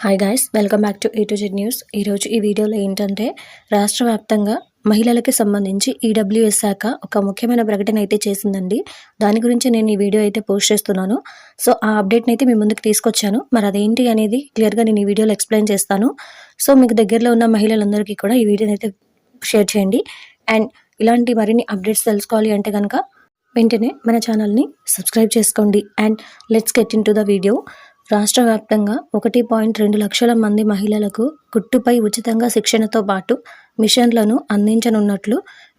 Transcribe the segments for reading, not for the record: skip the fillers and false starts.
Hi guys, welcome back to A to Z news. ఈరోజు ఈ వీడియోలో ఏంటంటే రాష్ట్ర వ్యాప్తంగా మహిళలకి సంబంధించి ఈడబ్ల్యూఎస్ శాఖ ఒక ముఖ్యమైన ప్రకటన అయితే చేసిందండి. దాని గురించి నేను ఈ వీడియో అయితే పోస్ట్ చేస్తున్నాను. సో ఆ అప్డేట్ని అయితే మీ ముందుకు తీసుకొచ్చాను. మరి అదేంటి అనేది క్లియర్గా నేను ఈ వీడియోలో ఎక్స్ప్లెయిన్ చేస్తాను. సో మీకు దగ్గరలో ఉన్న మహిళలందరికీ కూడా ఈ వీడియోని అయితే షేర్ చేయండి. అండ్ ఇలాంటి మరిన్ని అప్డేట్స్ తెలుసుకోవాలి అంటే కనుక వెంటనే మన ఛానల్ని సబ్స్క్రైబ్ చేసుకోండి. And let's get in to the video. రాష్ట్ర వ్యాప్తంగా 1.2 లక్షల మంది మహిళలకు కుట్టుపై ఉచితంగా శిక్షణతో పాటు మిషన్లను అందించనున్నట్లు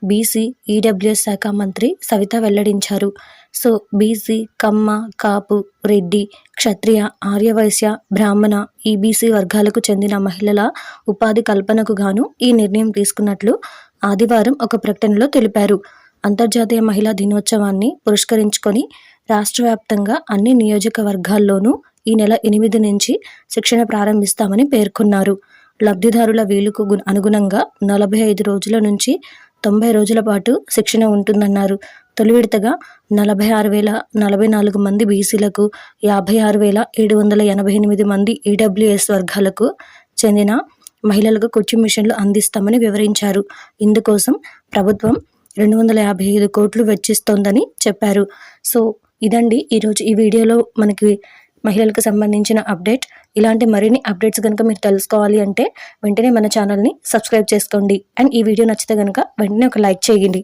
బీసీ ఈడబ్ల్యూఎస్ శాఖ మంత్రి సవిత వెల్లడించారు. సో బీసీ, కమ్మ, కాపు, రెడ్డి, క్షత్రియ, ఆర్యవైశ్య, బ్రాహ్మణ, ఈబీసీ వర్గాలకు చెందిన మహిళల ఉపాధి కల్పనకు గాను ఈ నిర్ణయం తీసుకున్నట్లు ఆదివారం ఒక ప్రకటనలో తెలిపారు. అంతర్జాతీయ మహిళా దినోత్సవాన్ని పురస్కరించుకొని రాష్ట్ర వ్యాప్తంగా అన్ని నియోజకవర్గాల్లోనూ ఈ నెల 8 నుంచి శిక్షణ ప్రారంభిస్తామని పేర్కొన్నారు. లబ్ధిదారుల వీలుకు అనుగుణంగా 45 రోజుల నుంచి 90 రోజుల పాటు శిక్షణ ఉంటుందన్నారు. తొలి విడతగా 46,044 మంది బీసీలకు, 56,788 మంది ఈడబ్ల్యూఎస్ వర్గాలకు చెందిన మహిళలకు కుట్టు మిషన్లు అందిస్తామని వివరించారు. ఇందుకోసం ప్రభుత్వం 255 కోట్లు వెచ్చిస్తోందని చెప్పారు. సో ఇదండి ఈరోజు ఈ వీడియోలో మనకి మహిళలకు సంబంధించిన అప్డేట్. ఇలాంటి మరిన్ని అప్డేట్స్ కనుక మీరు తెలుసుకోవాలి అంటే వెంటనే మన ఛానల్ని సబ్స్క్రైబ్ చేసుకోండి. అండ్ ఈ వీడియో నచ్చితే కనుక వెంటనే ఒక లైక్ చేయండి.